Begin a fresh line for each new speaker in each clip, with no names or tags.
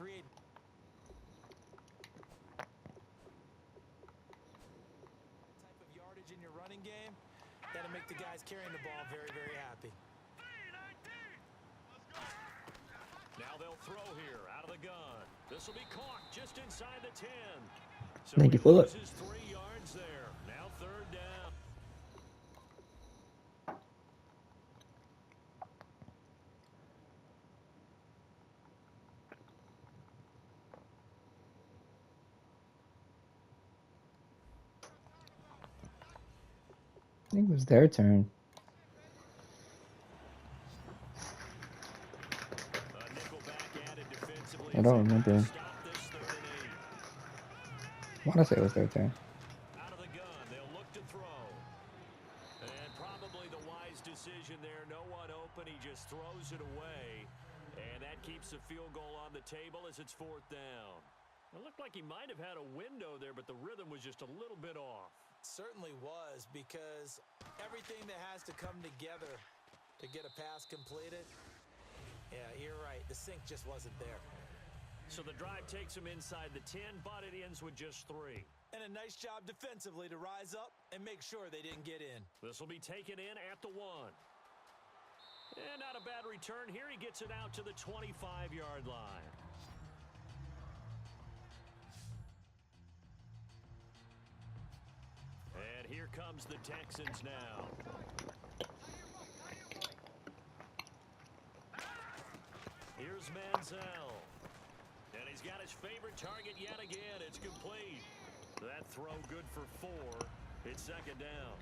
create type of yardage in your running game, that'll make the guys carrying the ball very, very happy.
Now they'll throw here out of the gun. This will be caught just inside the 10. So
Thank you, Philip.
3 yards there. Now 3rd down.
I think it was their turn. I don't remember. I want to say it was their turn.
Out of the gun, they'll look to throw. And probably the wise decision there. No one open. He just throws it away. And that keeps the field goal on the table as it's 4th down. It looked like he might have had a window there, but the rhythm was just a little bit off.
Certainly was, because everything that has to come together to get a pass completed, yeah, you're right. The sync just wasn't there.
So the drive takes him inside the 10, but it ends with just 3.
And a nice job defensively to rise up and make sure they didn't get in.
This will be taken in at the 1. And not a bad return here. He gets it out to the 25-yard line. And here comes the Texans now. Here's Manziel. And he's got his favorite target yet again. It's complete. That throw good for 4. It's 2nd down.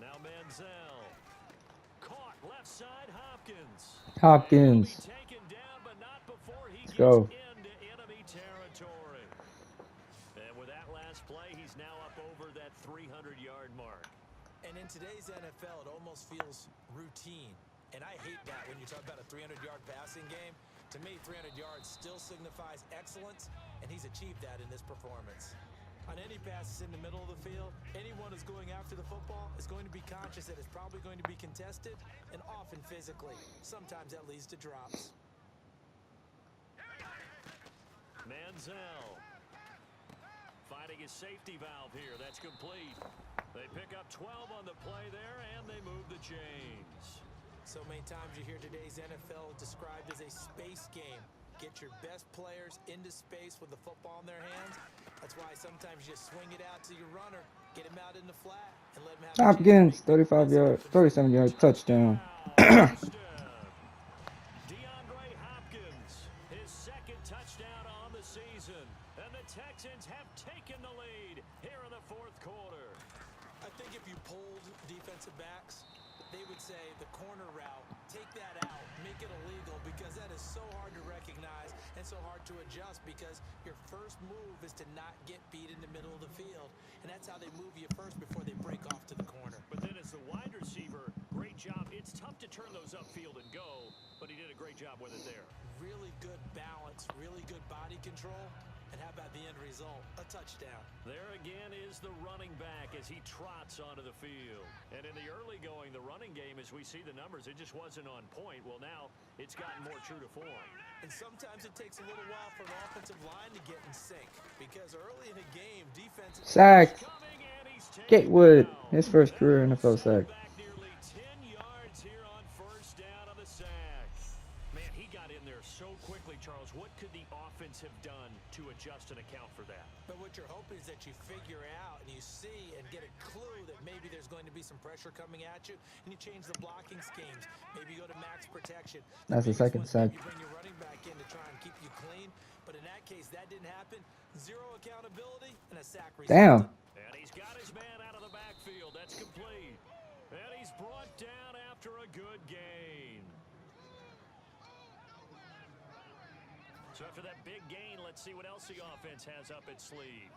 Now Manziel. Caught left side,
Hopkins.
Taken down, but not before he gets
Go.
into enemy territory. And with that last play, he's now up over that 300-yard mark.
And in today's NFL, it almost feels routine. And I hate that when you talk about a 300-yard passing game. To me, 300 yards still signifies excellence, and he's achieved that in this performance. On any passes in the middle of the field, anyone who's going after the football is going to be conscious that it's probably going to be contested, and often physically. Sometimes that leads to drops.
Manziel finding his safety valve here. That's complete. They pick up 12 on the play there, and they move the chains.
So many times you hear today's NFL described as a space game. Get your best players into space with the football in their hands. That's why sometimes you just swing it out to your runner, get him out in the flat, and let him have
Hopkins, 37-yard touchdown.
DeAndre Hopkins, his 2nd touchdown on the season. And the Texans have taken the lead here in the 4th quarter.
I think if you polled defensive backs, they would say the corner route, take that out, make it illegal, because that is so hard to recognize and so hard to adjust, because your first move is to not get beat in the middle of the field. And that's how they move you first before they break off to the corner.
But then as the wide receiver, great job. It's tough to turn those upfield and go, but he did a great job with it there.
Really good balance, really good body control. And how about the end result? A touchdown.
There again is the running back as he trots onto the field. And in the early going, the running game, as we see the numbers, it just wasn't on point. Well, now it's gotten more true to form.
And sometimes it takes a little while for an offensive line to get in sync, because early in the game, defense...
Sack. Gatewood, his first career NFL sack.
Back nearly 10 yards here on 1st down on the sack. Man, he got in there so quickly, Charles. What could the offense have done to adjust and account for that?
But what you're hoping is that you figure out and you see and get a clue that maybe there's going to be some pressure coming at you, and you change the blocking schemes. Maybe you go to max protection.
That's the 2nd sack.
You bring your running back in to try and keep you clean, but in that case, that didn't happen. Zero accountability and a sack resulted.
Damn.
And he's got his man out of the backfield. That's complete. And he's brought down after a good gain. So after that big gain, let's see what else the offense has up its sleeve.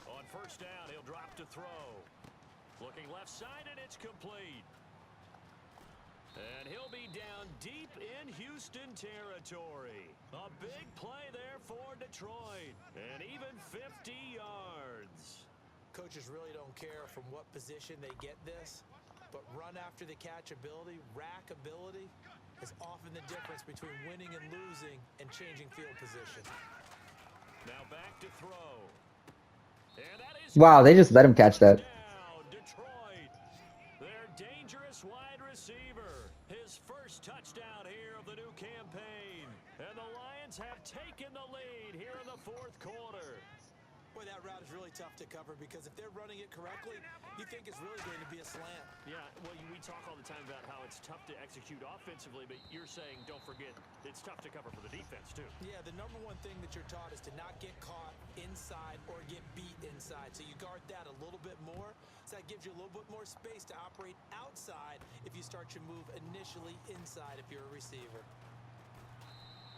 On 1st down, he'll drop to throw. Looking left side, and it's complete. And he'll be down deep in Houston territory. A big play there for Detroit. And even 50 yards.
Coaches really don't care from what position they get this, but run after the catch ability, rack ability, is often the difference between winning and losing and changing field position.
Now back to throw. And that is
Wow, they just let him catch that.
touchdown, Detroit. Their dangerous wide receiver. His first touchdown here of the new campaign. And the Lions have taken the lead here in the fourth quarter.
Boy, that route is really tough to cover because if they're running it correctly, you think it's really going to be a slant.
Yeah, well, we talk all the time about how it's tough to execute offensively, but you're saying, don't forget, it's tough to cover for the defense, too.
Yeah, the number one thing that you're taught is to not get caught inside or get beat inside. So you guard that a little bit more. So that gives you a little bit more space to operate outside if you start your move initially inside if you're a receiver.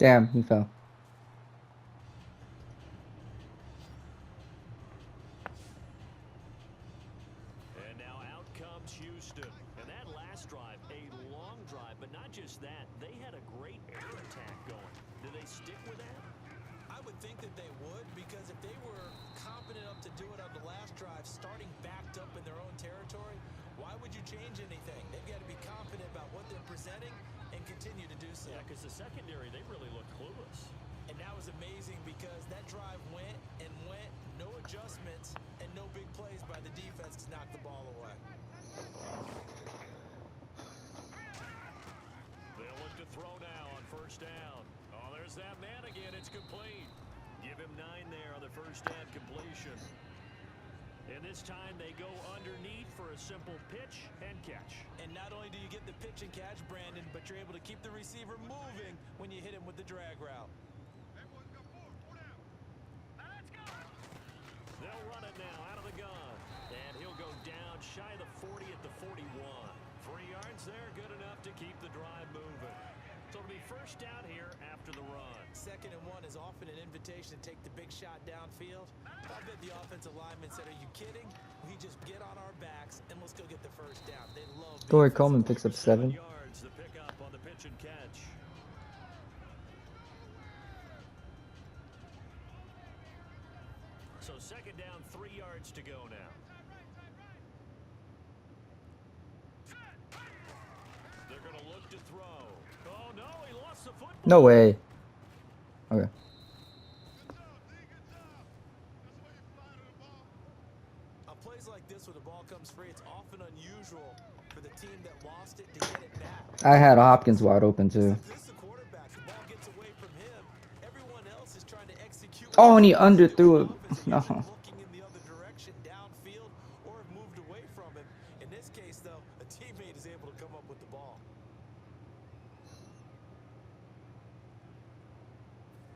Damn, he fell.
And now out comes Houston. And that last drive, a long drive, but not just that. They had a great air attack going. Do they stick with that?
I would think that they would, because if they were confident enough to do it on the last drive, starting backed up in their own territory, why would you change anything? They've got to be confident about what they're presenting and continue to do so.
Yeah, because the secondary, they really looked clueless.
And that was amazing because that drive went and went, no adjustments, and no big plays by the defense to knock the ball away.
They'll look to throw now on first down. Oh, there's that man again. It's complete. Give him 9 there on the first down completion. And this time they go underneath for a simple pitch and catch.
And not only do you get the pitch and catch, Brandon, but you're able to keep the receiver moving when you hit him with the drag route.
They'll run it now out of the gun. And he'll go down shy of the 40 at the 41. 3 yards there, good enough to keep the drive moving. So it'll be first down here after the run.
2nd and 1 is often an invitation to take the big shot downfield. I bet the offensive linemen said, are you kidding? We just get on our backs and let's go get the first down. They love
Corey Coleman picks up 7.
Yards, the pickup on the pitch and catch. So 2nd down, 3 yards to go now. They're going to look to throw. Oh, no, he lost the football.
No way. Okay.
On plays like this where the ball comes free, it's often unusual for the team that lost it to get it back.
I had Hopkins wide open too.
This is the quarterback. The ball gets away from him. Everyone else is trying to execute.
Oh, and he underthrew it. No.
Looking in the other direction, downfield, or have moved away from him. In this case, though, a teammate is able to come up with the ball.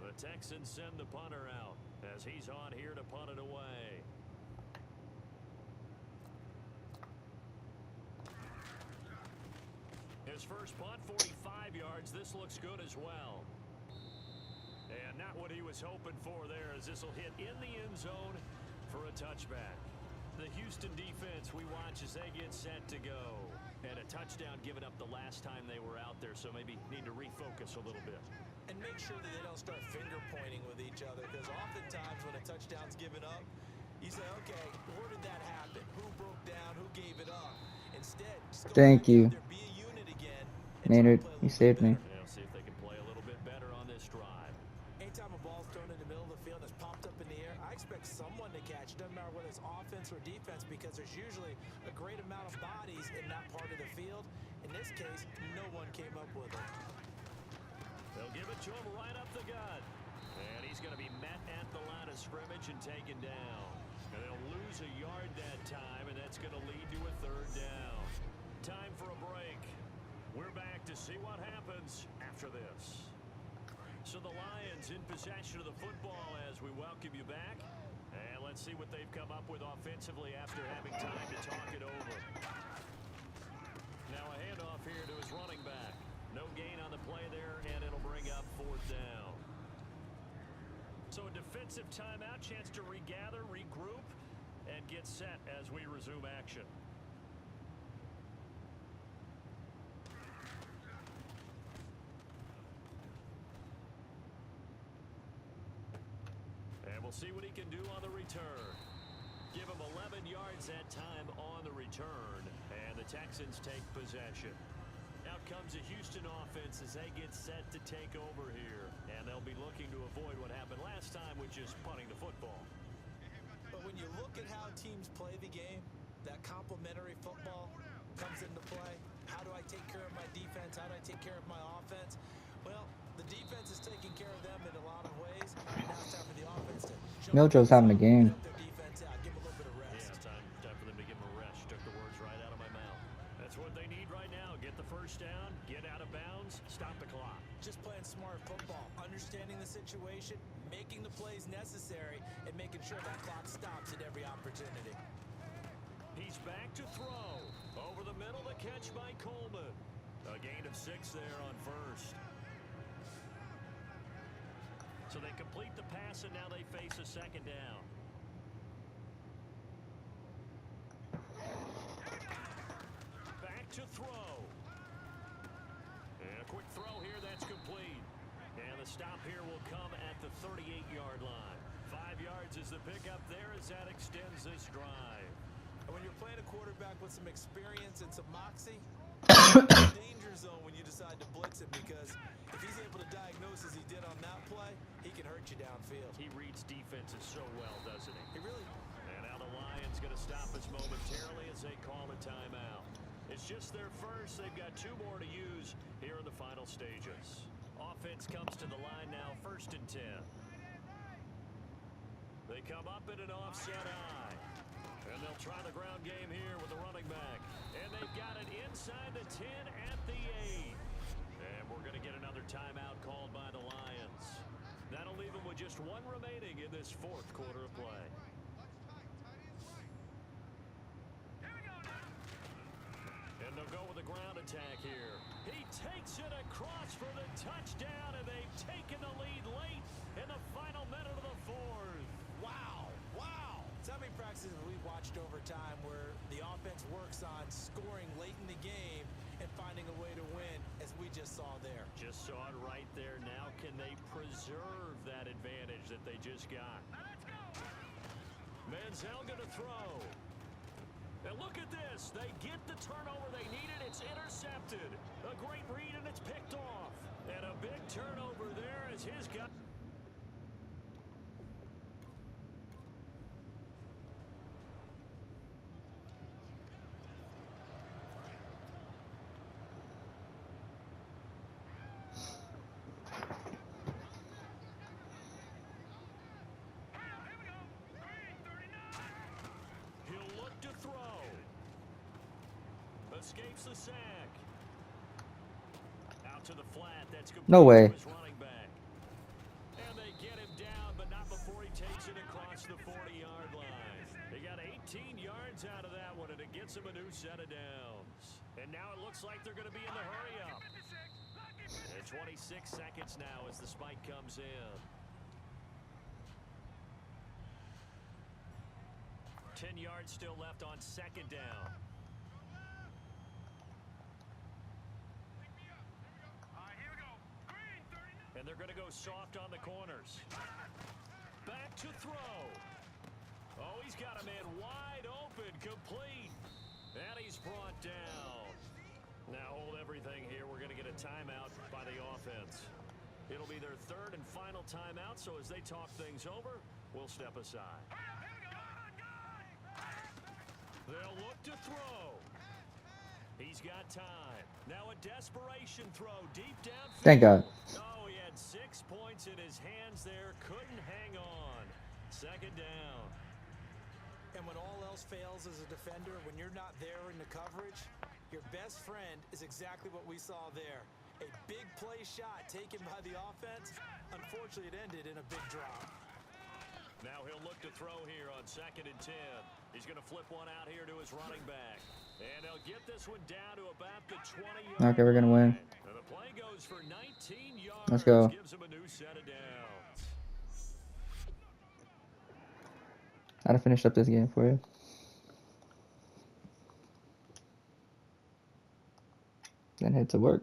The Texans send the punter out as he's on here to punt it away. His first punt, 45 yards. This looks good as well. And not what he was hoping for there, as this will hit in the end zone for a touchback. The Houston defense we watch as they get set to go. And a touchdown given up the last time they were out there, so maybe need to refocus a little bit.
And make sure that they don't start finger pointing with each other, because oftentimes when a touchdown's given up, you say, okay, where did that happen? Who broke down? Who gave it up? Instead, just go
Thank
back
you.
out there, be a unit again, and
Maynard,
try to play a
you
little
saved
bit
me.
better.
They'll see if they can play a little bit better on this drive.
Anytime a ball's thrown in the middle of the field and it's popped up in the air, I expect someone to catch. Doesn't matter whether it's offense or defense, because there's usually a great amount of bodies in that part of the field. In this case, no one came up with it.
They'll give it to him right up the gut. And he's going to be met at the line of scrimmage and taken down. And they'll lose a yard that time, and that's going to lead to a 3rd down. Time for a break. We're back to see what happens after this. So the Lions in possession of the football as we welcome you back. And let's see what they've come up with offensively after having time to talk it over. Now a handoff here to his running back. No gain on the play there, and it'll bring up 4th down. So a defensive timeout, chance to regather, regroup, and get set as we resume action. we'll see what he can do on the return. Give him 11 yards that time on the return, and the Texans take possession. Out comes the Houston offense as they get set to take over here, and they'll be looking to avoid what happened last time, which is punting the football.
But when you look at how teams play the game, that complementary football comes into play. How do I take care of my defense? How do I take care of my offense? Well, the defense is taking care of them in a lot of ways. Now it's time for the offense to
Miljo's having a game.
help their defense out, give them a little bit of rest.
Yeah, time for them to give them a rest. Took the words right out of my mouth. That's what they need right now. Get the first down, get out of bounds, stop the clock.
Just playing smart football, understanding the situation, making the plays necessary, and making sure that clock stops at every opportunity.
He's back to throw. Over the middle, the catch by Coleman. A gain of 6 there on first. So they complete the pass, and now they face a second down. Back to throw. And a quick throw here, that's complete. And the stop here will come at the 38-yard line. 5 yards is the pickup there as that extends this drive.
And when you're playing a quarterback with some experience and some moxie, it's a danger zone when you decide to blitz him, because if he's able to diagnose as he did on that play, he can hurt you downfield.
He reads defenses so well, doesn't he?
He really...
And now the Lions going to stop us momentarily as they call a timeout. It's just their first. They've got 2 more to use here in the final stages. Offense comes to the line now, 1st and 10. They come up in an offset eye. And they'll try the ground game here with the running back. And they've got it inside the 10 at the 8. And we're going to get another timeout called by the Lions. That'll leave them with just 1 remaining in this 4th quarter of play. And they'll go with a ground attack here. He takes it across for the touchdown, and they've taken the lead late in the final minute of the 4th.
Wow. Wow. So many practices we've watched over time where the offense works on scoring late in the game and finding a way to win, as we just saw there.
Just saw it right there. Now can they preserve that advantage that they just got? Manziel going to throw. And look at this. They get the turnover they needed. It's intercepted. A great read, and it's picked off. And a big turnover there as his guy. Escapes the sack. Out to the flat. That's
No way.
Running back. And they get him down, but not before he takes it across the 40-yard line. They got 18 yards out of that one, and it gets him a new set of downs. And now it looks like they're going to be in the hurry-up. And 26 seconds now as the spike comes in. 10 yards still left on 2nd down. And they're going to go soft on the corners. Back to throw. Oh, he's got a man wide open, complete. And he's brought down. Now hold everything here. We're going to get a timeout by the offense. It'll be their 3rd and final timeout, so as they talk things over, we'll step aside. They'll look to throw. He's got time. Now a desperation throw deep downfield.
Thank God.
Oh, he had 6 points in his hands there. Couldn't hang on. 2nd down.
And when all else fails as a defender, when you're not there in the coverage, your best friend is exactly what we saw there. A big play shot taken by the offense. Unfortunately, it ended in a big drop.
Now he'll look to throw here on 2nd and 10. He's going to flip one out here to his running back. And he'll get this one down to about the 20-yard
Okay, we're going to win.
And the play goes for 19 yards.
Let's go.
Gives him a new set of downs.
Gotta finish up this game for you. Then head to work.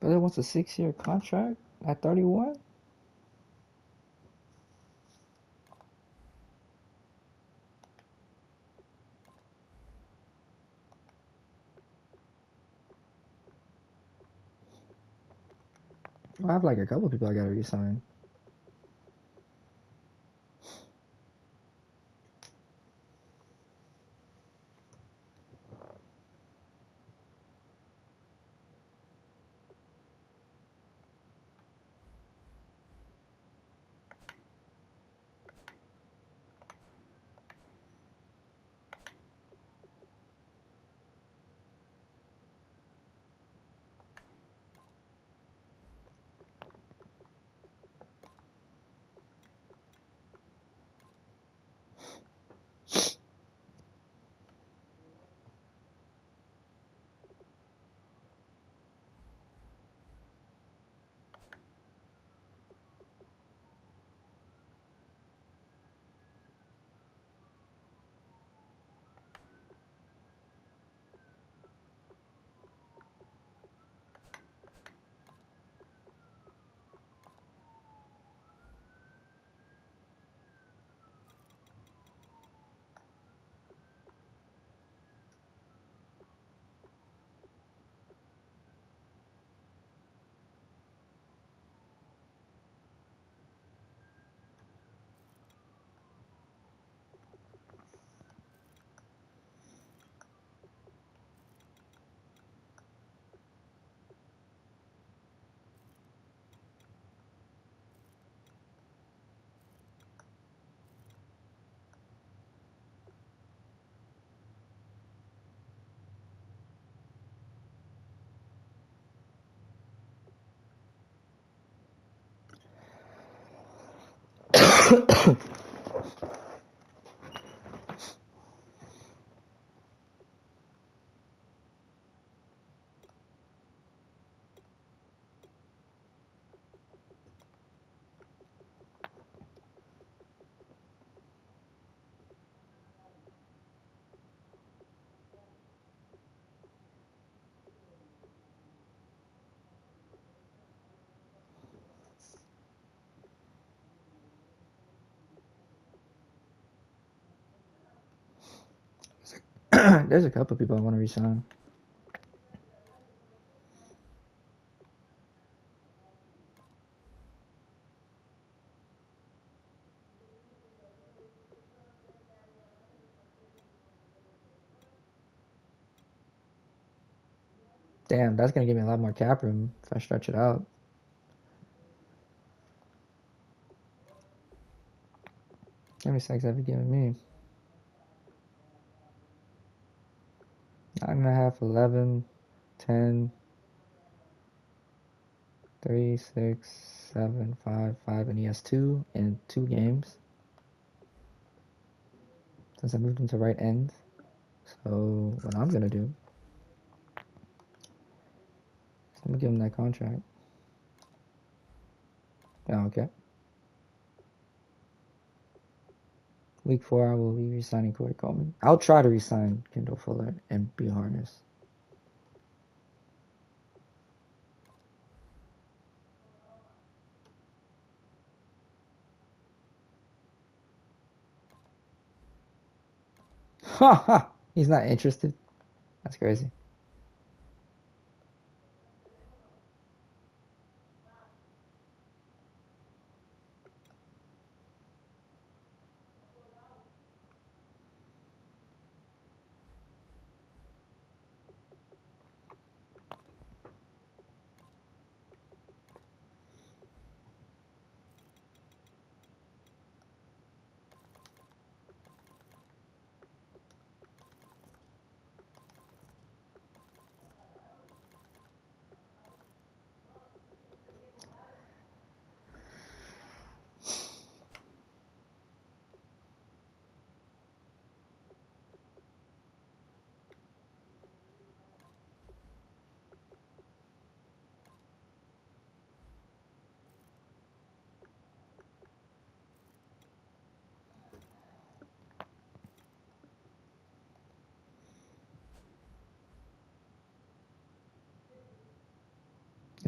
Brother wants a 6-year contract at 31? I have like a couple people I gotta resign. There's a couple people I want to resign. Damn, that's gonna give me a lot more cap room if I stretch it out. How many sacks have you given me? 9.5, 11, 10, 3, 6, 7, 5, 5, and he has 2 in 2 games since I moved him to right end. So what I'm gonna do is I'm gonna give him that contract. Oh, okay. Week 4, I will be resigning Corey Coleman. I'll try to resign Kendall Fuller and B. Harness. Ha ha! He's not interested. That's crazy.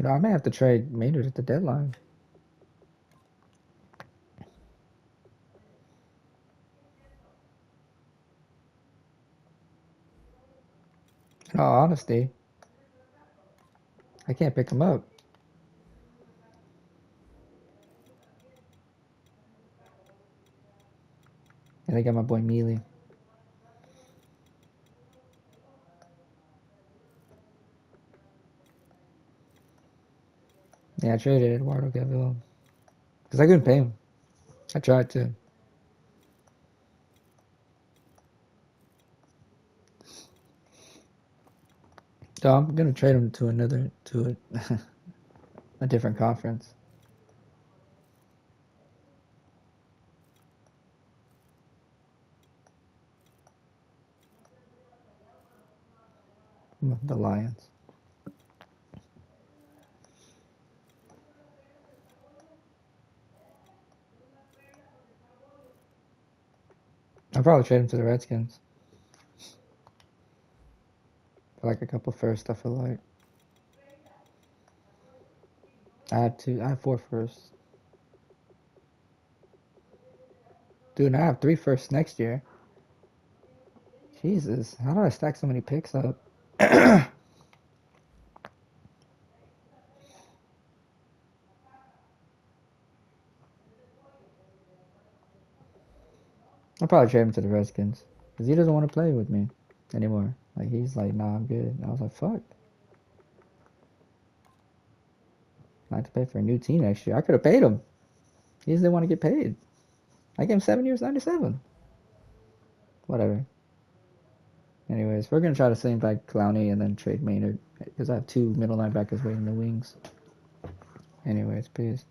You know, I may have to trade Maynard at the deadline. In all honesty, I can't pick him up. And I got my boy Mealy. Yeah, I traded Eduardo Gavillo. Because I couldn't pay him. I tried to. So I'm going to trade him to a different conference. The Lions. I'll probably trade him to the Redskins. For like a couple firsts, I feel like. I have 4 firsts. Dude, and I have 3 firsts next year. Jesus, how did I stack so many picks up? I'll probably trade him to the Redskins. Because he doesn't want to play with me anymore. Like, he's like, nah, I'm good. And I was like, fuck. I have to pay for a new team next year. I could have paid him. He just didn't want to get paid. I gave him 7 years, 97. Whatever. Anyways, we're going to try to send back Clowney and then trade Maynard. Because I have 2 middle linebackers waiting in the wings. Anyways, peace.